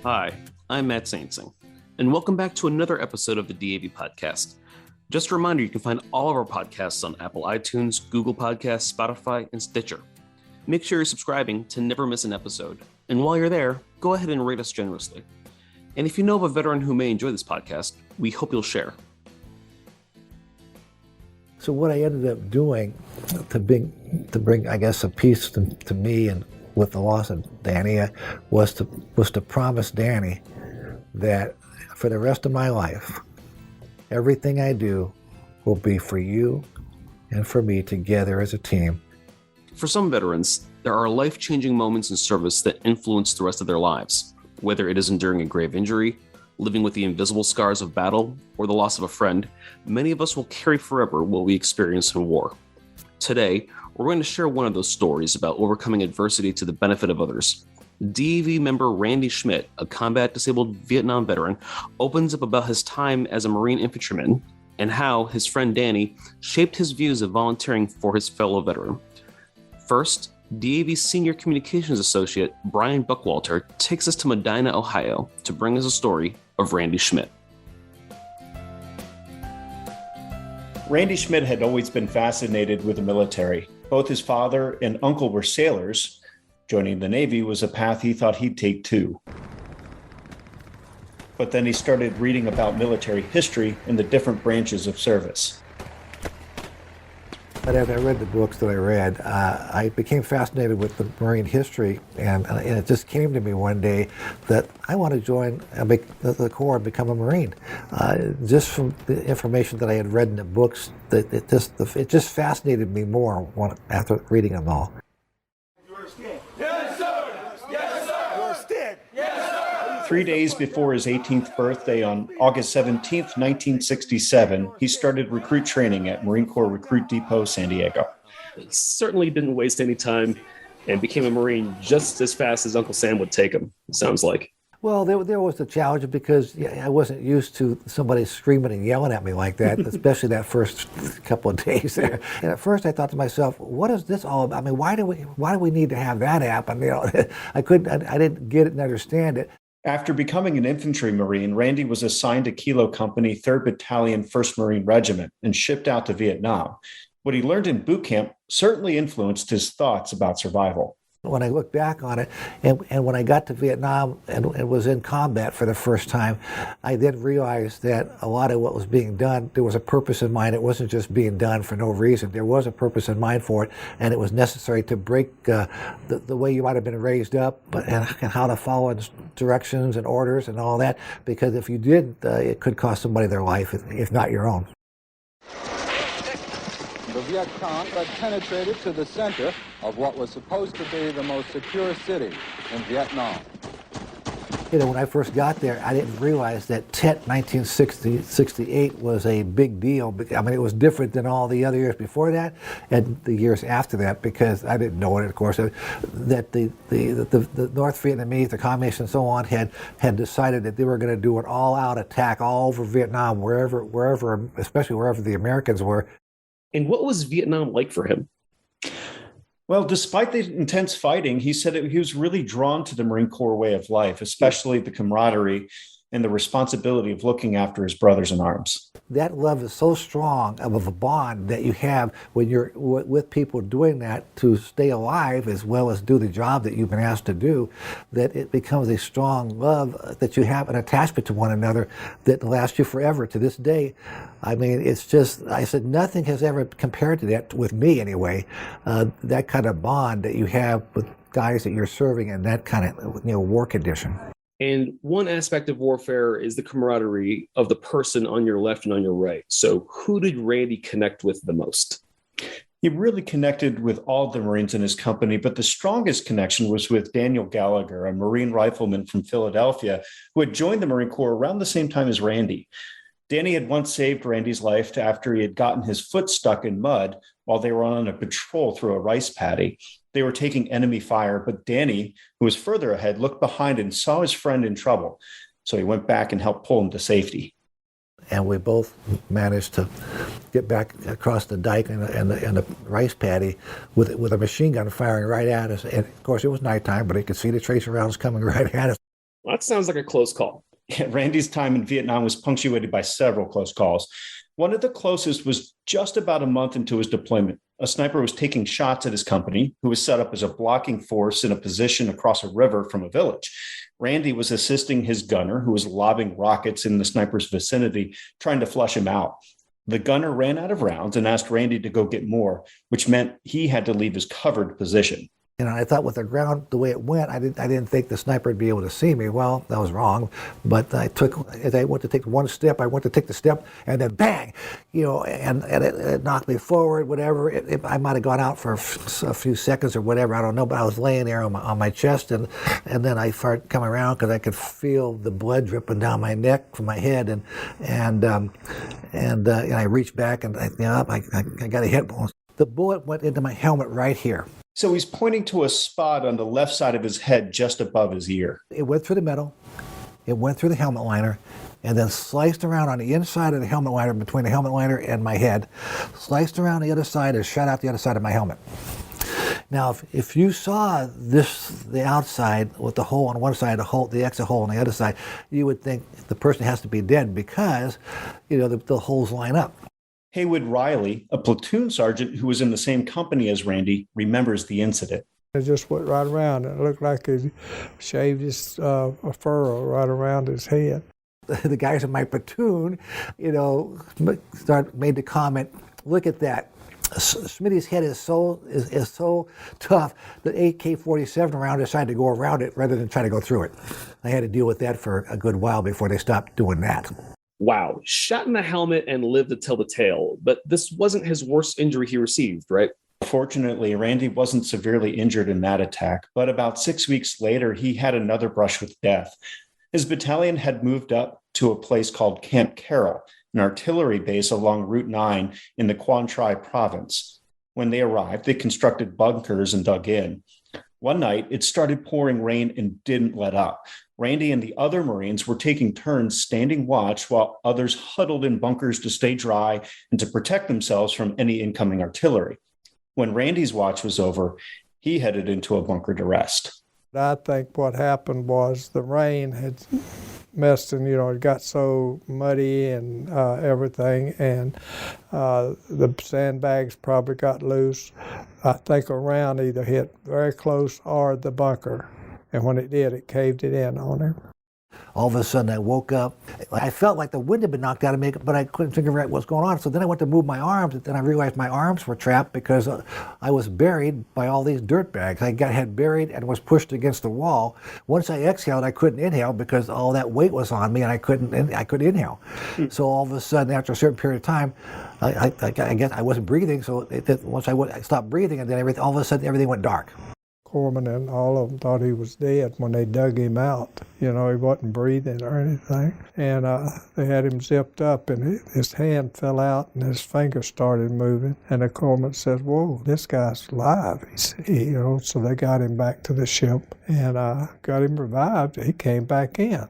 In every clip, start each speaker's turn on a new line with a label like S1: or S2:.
S1: Hi, I'm Matt Sainsing, and welcome back to another episode of the DAV Podcast. Just a reminder, you can find all of our podcasts on Apple iTunes, Google Podcasts, Spotify, and Stitcher. Make sure you're subscribing to never miss an episode, and while you're there, go ahead and rate us generously. And if you know of a veteran who may enjoy this podcast, we hope you'll share.
S2: So what I ended up doing to bring, I guess, a peace to me and with the loss of Danny was to promise Danny that for the rest of my life, everything I do will be for you and for me together as a team.
S1: For some veterans, there are life-changing moments in service that influence the rest of their lives, whether it is enduring a grave injury, living with the invisible scars of battle, or the loss of a friend. Many of us will carry forever what we experience in war. Today, we're going to share one of those stories about overcoming adversity to the benefit of others. DAV member Randy Schmidt, a combat-disabled Vietnam veteran, opens up about his time as a Marine infantryman and how his friend Danny shaped his views of volunteering for his fellow veteran. First, DAV Senior Communications Associate Brian Buckwalter takes us to Medina, Ohio, to bring us a story of Randy Schmidt.
S3: Randy Schmidt had always been fascinated with the military. Both his father and uncle were sailors. Joining the Navy was a path he thought he'd take too. But then he started reading about military history and the different branches of service.
S2: But as I read the books that I read, I became fascinated with the Marine history, and it just came to me one day that I want to join the Corps and become a Marine. Just from the information that I had read in the books, it just fascinated me more after reading them all.
S3: Yes, sir! Yes, sir! Yes, sir! 3 days before his 18th birthday on August 17th, 1967, he started recruit training at Marine Corps Recruit Depot, San Diego.
S1: He certainly didn't waste any time and became a Marine just as fast as Uncle Sam would take him, it sounds like.
S2: Well, there was a challenge because I wasn't used to somebody screaming and yelling at me like that, especially that first couple of days there. And at first I thought to myself, what is this all about? I mean, why do we need to have that happen? I didn't get it and understand it.
S3: After becoming an infantry Marine, Randy was assigned to Kilo Company, 3rd Battalion, 1st Marine Regiment, and shipped out to Vietnam. What he learned in boot camp certainly influenced his thoughts about survival.
S2: When I look back on it, and when I got to Vietnam and was in combat for the first time, I then realized that a lot of what was being done, there was a purpose in mind. It wasn't just being done for no reason. There was a purpose in mind for it, and it was necessary to break the way you might have been raised up and how to follow directions and orders and all that, because if you didn't, it could cost somebody their life, if not your own.
S4: The Viet Cong had penetrated to the center of what was supposed to be the most secure city in Vietnam.
S2: When I first got there, I didn't realize that Tet 1968 was a big deal. I mean, it was different than all the other years before that and the years after that, because I didn't know it, of course, that the North Vietnamese, the communists and so on, had decided that they were going to do an all-out attack all over Vietnam, wherever, especially wherever the Americans were.
S1: And what was Vietnam like for him?
S3: Well, despite the intense fighting, he said he was really drawn to the Marine Corps way of life, especially the camaraderie and the responsibility of looking after his brothers in arms.
S2: That love is so strong of a bond that you have when you're with people doing that to stay alive as well as do the job that you've been asked to do, that it becomes a strong love that you have, an attachment to one another that lasts you forever. To this day, I mean, it's just, I said, nothing has ever compared to that, with me anyway, that kind of bond that you have with guys that you're serving in that kind of war condition.
S1: And one aspect of warfare is the camaraderie of the person on your left and on your right. So who did Randy connect with the most?
S3: He really connected with all the Marines in his company, but the strongest connection was with Daniel Gallagher, a Marine rifleman from Philadelphia, who had joined the Marine Corps around the same time as Randy. Danny had once saved Randy's life after he had gotten his foot stuck in mud while they were on a patrol through a rice paddy. They were taking enemy fire, but Danny, who was further ahead, looked behind and saw his friend in trouble. So he went back and helped pull him to safety.
S2: And we both managed to get back across the dike and the rice paddy with a machine gun firing right at us. And of course, it was nighttime, but he could see the tracer rounds coming right at us.
S1: Well, that sounds like a close call.
S3: Randy's time in Vietnam was punctuated by several close calls. One of the closest was just about a month into his deployment. A sniper was taking shots at his company, who was set up as a blocking force in a position across a river from a village. Randy was assisting his gunner, who was lobbing rockets in the sniper's vicinity, trying to flush him out. The gunner ran out of rounds and asked Randy to go get more, which meant he had to leave his covered position.
S2: I thought with the ground, the way it went, I didn't think the sniper would be able to see me. Well, that was wrong. But as I went to take one step, I went to take the step, and then bang, and it knocked me forward, whatever. I might have gone out for a few seconds or whatever, I don't know, but I was laying there on my chest, and then I started coming around because I could feel the blood dripping down my neck from my head, and I reached back, and I got a hit. The bullet went into my helmet right here.
S3: So he's pointing to a spot on the left side of his head just above his ear.
S2: It went through the middle, it went through the helmet liner, and then sliced around on the inside of the helmet liner, between the helmet liner and my head, sliced around the other side and shot out the other side of my helmet. Now, if you saw the outside with the hole on one side, the exit hole on the other side, you would think the person has to be dead because, the holes line up.
S3: Haywood Riley, a platoon sergeant who was in the same company as Randy, remembers the incident.
S5: It just went right around. It looked like he shaved his a furrow right around his head.
S2: The guys in my platoon, made the comment, look at that. Smitty's head is so tough that AK-47 round decided to go around it rather than try to go through it. I had to deal with that for a good while before they stopped doing that.
S1: Wow, shot in the helmet and lived to tell the tale. But this wasn't his worst injury he received, right?
S3: Fortunately, Randy wasn't severely injured in that attack, but about 6 weeks later, he had another brush with death. His battalion had moved up to a place called Camp Carroll, an artillery base along Route 9 in the Quang Tri province. When they arrived, they constructed bunkers and dug in. One night, it started pouring rain and didn't let up. Randy and the other Marines were taking turns standing watch while others huddled in bunkers to stay dry and to protect themselves from any incoming artillery. When Randy's watch was over, he headed into a bunker to rest.
S5: I think what happened was the rain had messed and, it got so muddy and everything, and the sandbags probably got loose. I think a round either hit very close or the bunker. And when it did, it caved it in on him.
S2: All of a sudden, I woke up. I felt like the wind had been knocked out of me, but I couldn't figure out what's going on. So then I went to move my arms, and then I realized my arms were trapped because I was buried by all these dirt bags. I had buried and was pushed against the wall. Once I exhaled, I couldn't inhale because all that weight was on me, and I couldn't inhale. So all of a sudden, after a certain period of time, I guess I wasn't breathing. So once I stopped breathing, and then all of a sudden, everything went dark.
S5: Corpsman and all of them thought he was dead when they dug him out. He wasn't breathing or anything. And they had him zipped up, and his hand fell out, and his fingers started moving. And the corpsman said, "Whoa, this guy's alive." So they got him back to the ship and got him revived. He came back in.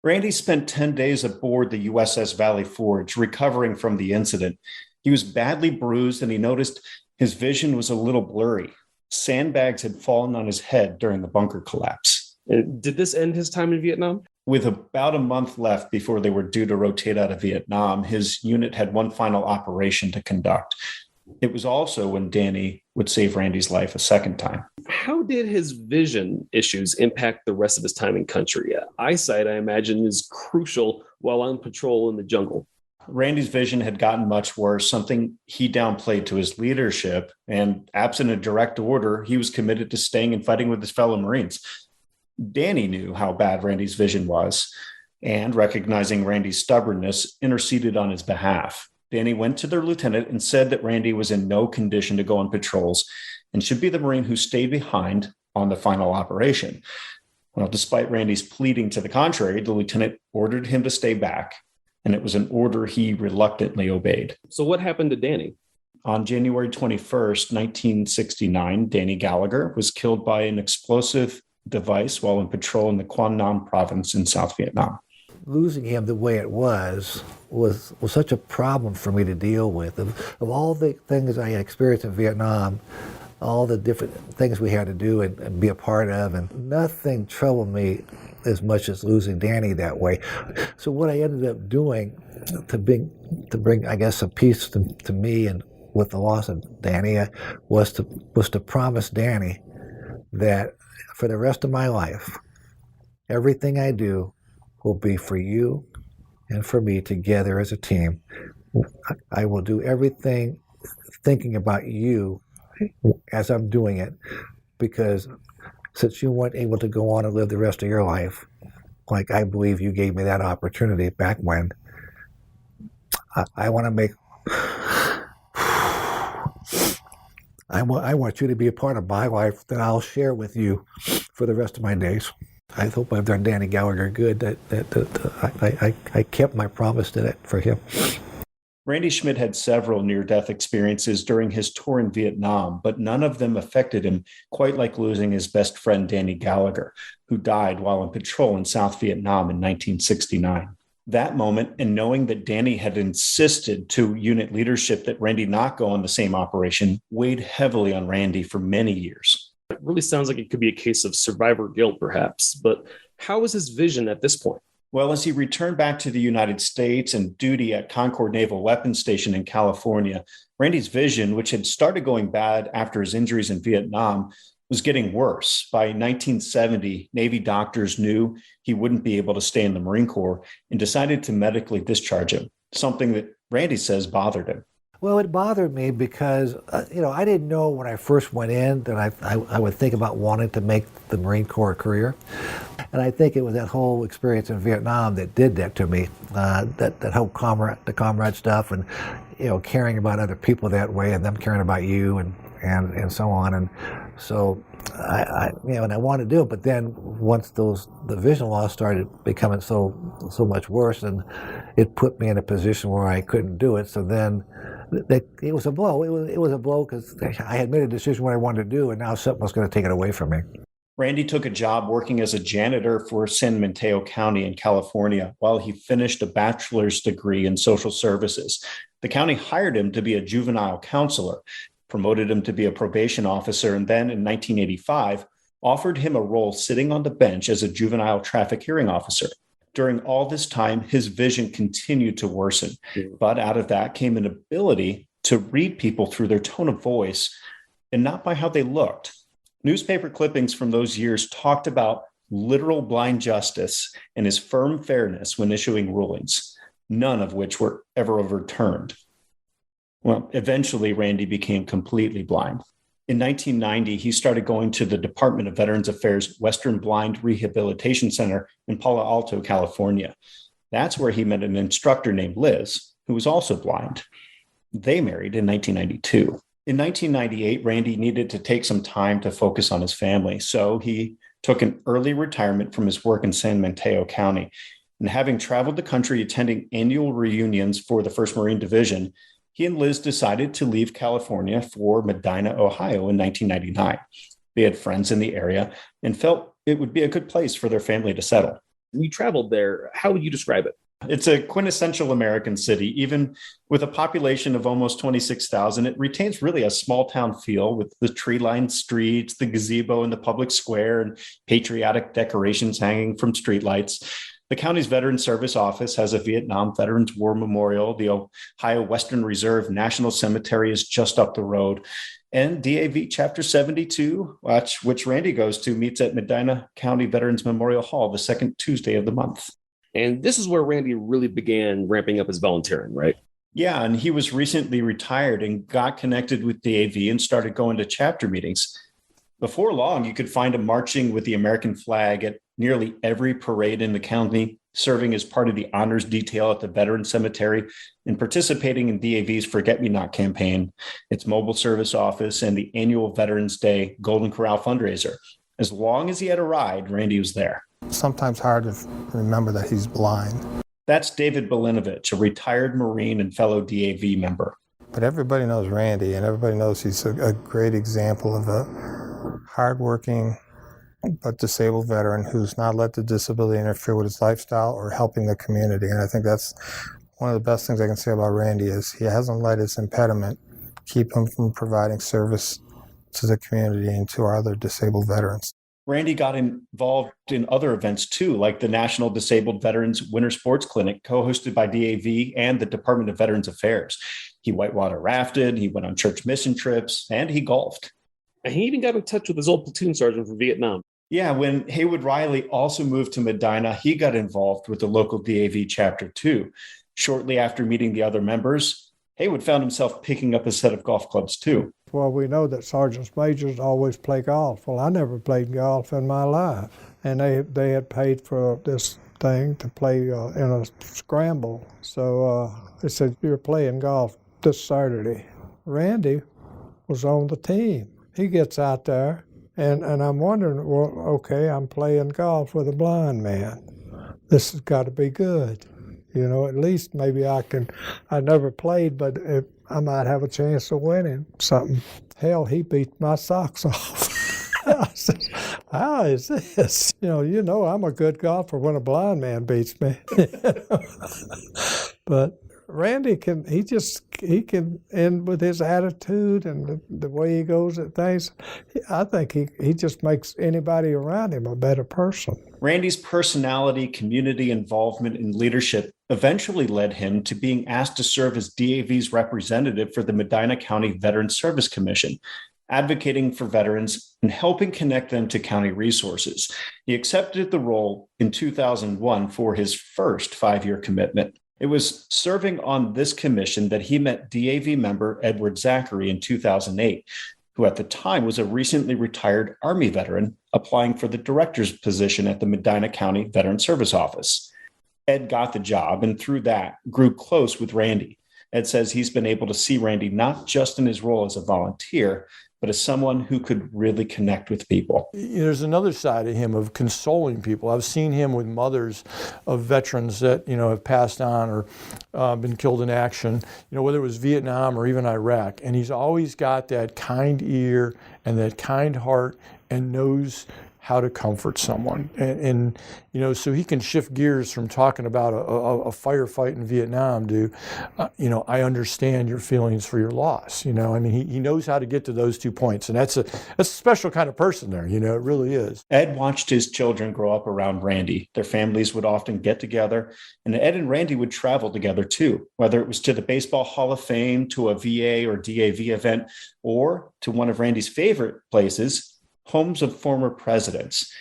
S3: Randy spent 10 days aboard the USS Valley Forge, recovering from the incident. He was badly bruised, and he noticed his vision was a little blurry. Sandbags had fallen on his head during the bunker collapse.
S1: Did this end his time in Vietnam?
S3: With about a month left before they were due to rotate out of Vietnam, his unit had one final operation to conduct. It was also when Danny would save Randy's life a second time.
S1: How did his vision issues impact the rest of his time in country? Eyesight, I imagine, is crucial while on patrol in the jungle.
S3: Randy's vision had gotten much worse, something he downplayed to his leadership, and absent a direct order, he was committed to staying and fighting with his fellow Marines. Danny knew how bad Randy's vision was, and recognizing Randy's stubbornness, interceded on his behalf. Danny went to their lieutenant and said that Randy was in no condition to go on patrols and should be the Marine who stayed behind on the final operation. Well, despite Randy's pleading to the contrary, the lieutenant ordered him to stay back, and it was an order he reluctantly obeyed.
S1: So what happened to Danny?
S3: On January 21st, 1969, Danny Gallagher was killed by an explosive device while in patrol in the Quang Nam province in South Vietnam.
S2: Losing him the way it was such a problem for me to deal with. Of all the things I had experienced in Vietnam, all the different things we had to do and be a part of, and nothing troubled me as much as losing Danny that way. So what I ended up doing to bring I guess, some peace to me and with the loss of Danny was to promise Danny that for the rest of my life, everything I do will be for you and for me together as a team. I will do everything thinking about you as I'm doing it, because since you weren't able to go on and live the rest of your life, like I believe you gave me that opportunity back when, I want to make, I want you to be a part of my life that I'll share with you for the rest of my days. I hope I've done Danny Gallagher good, that I kept my promise to that for him.
S3: Randy Schmidt had several near-death experiences during his tour in Vietnam, but none of them affected him quite like losing his best friend Danny Gallagher, who died while on patrol in South Vietnam in 1969. That moment, and knowing that Danny had insisted to unit leadership that Randy not go on the same operation, weighed heavily on Randy for many years.
S1: It really sounds like it could be a case of survivor guilt, perhaps, but how was his vision at this point?
S3: Well, as he returned back to the United States and duty at Concord Naval Weapons Station in California, Randy's vision, which had started going bad after his injuries in Vietnam, was getting worse. By 1970, Navy doctors knew he wouldn't be able to stay in the Marine Corps and decided to medically discharge him, something that Randy says bothered him.
S2: Well, it bothered me because, I didn't know when I first went in that I would think about wanting to make the Marine Corps a career. And I think it was that whole experience in Vietnam that did that to me, that whole comrade stuff and, caring about other people that way and them caring about you and so on. And so and I wanted to do it, but then once the vision loss started becoming so much worse, and it put me in a position where I couldn't do it. So then it was a blow. It was a blow because I had made a decision what I wanted to do, and now something was going to take it away from me.
S3: Randy took a job working as a janitor for San Mateo County in California while he finished a bachelor's degree in social services. The county hired him to be a juvenile counselor, promoted him to be a probation officer, and then in 1985, offered him a role sitting on the bench as a juvenile traffic hearing officer. During all this time, his vision continued to worsen, but out of that came an ability to read people through their tone of voice and not by how they looked. Newspaper clippings from those years talked about literal blind justice and his firm fairness when issuing rulings, none of which were ever overturned. Well, eventually, Randy became completely blind. In 1990, he started going to the Department of Veterans Affairs Western Blind Rehabilitation Center in Palo Alto, California. That's where he met an instructor named Liz, who was also blind. They married in 1992. In 1998, Randy needed to take some time to focus on his family, so he took an early retirement from his work in San Mateo County. And having traveled the country attending annual reunions for the 1st Marine Division, he and Liz decided to leave California for Medina, Ohio in 1999. They had friends in the area and felt it would be a good place for their family to settle.
S1: When you traveled there, how would you describe it?
S3: It's a quintessential American city. Even with a population of almost 26,000, it retains really a small town feel with the tree-lined streets, the gazebo in the public square, and patriotic decorations hanging from streetlights. The county's Veterans Service Office has a Vietnam Veterans War Memorial. The Ohio Western Reserve National Cemetery is just up the road. And DAV Chapter 72, which Randy goes to, meets at Medina County Veterans Memorial Hall the second Tuesday of the month.
S1: And this is where Randy really began ramping up his volunteering, right?
S3: Yeah, and he was recently retired and got connected with DAV and started going to chapter meetings. Before long, you could find him marching with the American flag at nearly every parade in the county, serving as part of the honors detail at the Veterans Cemetery, and participating in DAV's Forget Me Not campaign, its mobile service office, and the annual Veterans Day Golden Corral fundraiser. As long as he had a ride, Randy was there.
S5: Sometimes hard to remember that he's blind.
S3: That's David Belinovich, a retired Marine and fellow DAV member.
S5: But everybody knows Randy, and everybody knows he's a great example of a hardworking but disabled veteran who's not let the disability interfere with his lifestyle or helping the community. And I think that's one of the best things I can say about Randy is he hasn't let his impediment keep him from providing service to the community and to our other disabled veterans.
S3: Randy got involved in other events too, like the National Disabled Veterans Winter Sports Clinic, co-hosted by DAV and the Department of Veterans Affairs. He whitewater rafted, he went on church mission trips, and he golfed.
S1: And he even got in touch with his old platoon sergeant from Vietnam.
S3: Yeah, when Haywood Riley also moved to Medina, he got involved with the local DAV chapter too. Shortly after meeting the other members, Haywood found himself picking up a set of golf clubs too.
S5: Well, we know that sergeants majors always play golf. Well, I never played golf in my life. And they had paid for this thing to play in a scramble. So they said, you're playing golf this Saturday. Randy was on the team. He gets out there, and I'm wondering, well, okay, I'm playing golf with a blind man. This has got to be good. You know, at least maybe I never played, but I might have a chance of winning something. Hell, he beat my socks off. I said, how is this? You know, I'm a good golfer when a blind man beats me. But Randy can and with his attitude and the way he goes at things, I think he just makes anybody around him a better person.
S3: Randy's personality, community involvement, and leadership eventually led him to being asked to serve as DAV's representative for the Medina County Veterans Service Commission, advocating for veterans and helping connect them to county resources. He accepted the role in 2001 for his first 5-year commitment. It was serving on this commission that he met DAV member Edward Zachary in 2008, who at the time was a recently retired Army veteran applying for the director's position at the Medina County Veterans Service Office. Ed got the job, and through that, grew close with Randy. Ed says he's been able to see Randy not just in his role as a volunteer, but as someone who could really connect with people.
S6: There's another side of him of consoling people. I've seen him with mothers of veterans that, have passed on or been killed in action, whether it was Vietnam or even Iraq. And he's always got that kind ear and that kind heart and knows how to comfort someone. And so he can shift gears from talking about a firefight in Vietnam to, I understand your feelings for your loss. He knows how to get to those 2 points. And that's a special kind of person there, it really is.
S3: Ed watched his children grow up around Randy. Their families would often get together, and Ed and Randy would travel together too, whether it was to the Baseball Hall of Fame, to a VA or DAV event, or to one of Randy's favorite places, homes of former presidents.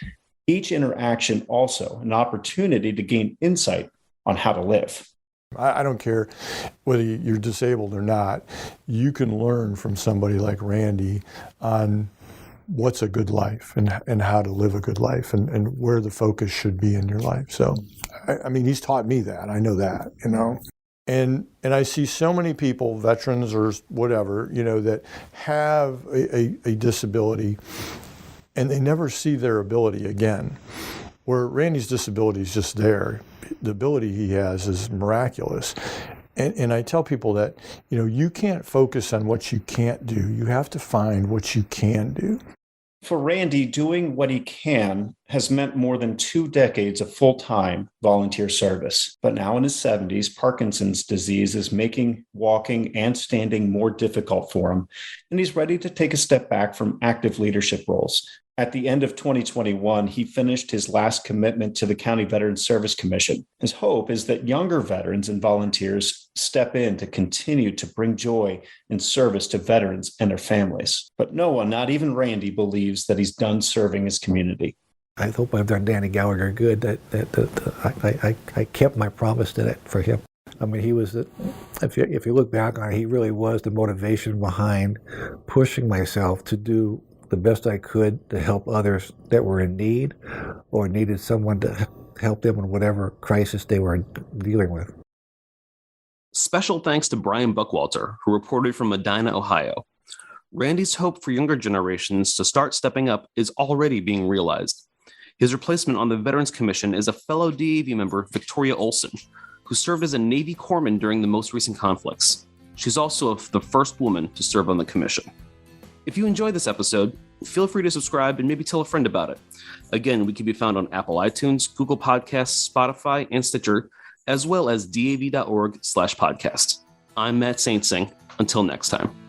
S3: Each interaction also an opportunity to gain insight on how to live.
S6: I don't care whether you're disabled or not. You can learn from somebody like Randy on what's a good life and how to live a good life and where the focus should be in your life. So, he's taught me that. I know that, And I see so many people, veterans or whatever, that have a disability, and they never see their ability again. Where Randy's disability is just there. The ability he has is miraculous. And I tell people that, you can't focus on what you can't do. You have to find what you can do.
S3: For Randy, doing what he can has meant more than 2 decades of full-time volunteer service. But now in his 70s, Parkinson's disease is making walking and standing more difficult for him, and he's ready to take a step back from active leadership roles. At the end of 2021, he finished his last commitment to the County Veterans Service Commission. His hope is that younger veterans and volunteers step in to continue to bring joy and service to veterans and their families. But no one, not even Randy, believes that he's done serving his community.
S2: I hope I've done Danny Gallagher good, that I kept my promise to that for him. He was, if you look back on it, he really was the motivation behind pushing myself to do the best I could to help others that were in need or needed someone to help them in whatever crisis they were dealing with.
S1: Special thanks to Brian Buckwalter, who reported from Medina, Ohio. Randy's hope for younger generations to start stepping up is already being realized. His replacement on the Veterans Commission is a fellow DAV member, Victoria Olson, who served as a Navy corpsman during the most recent conflicts. She's also the first woman to serve on the commission. If you enjoyed this episode, feel free to subscribe and maybe tell a friend about it. Again, we can be found on Apple iTunes, Google Podcasts, Spotify, and Stitcher, as well as dav.org/podcast. I'm Matt Saintsing. Until next time.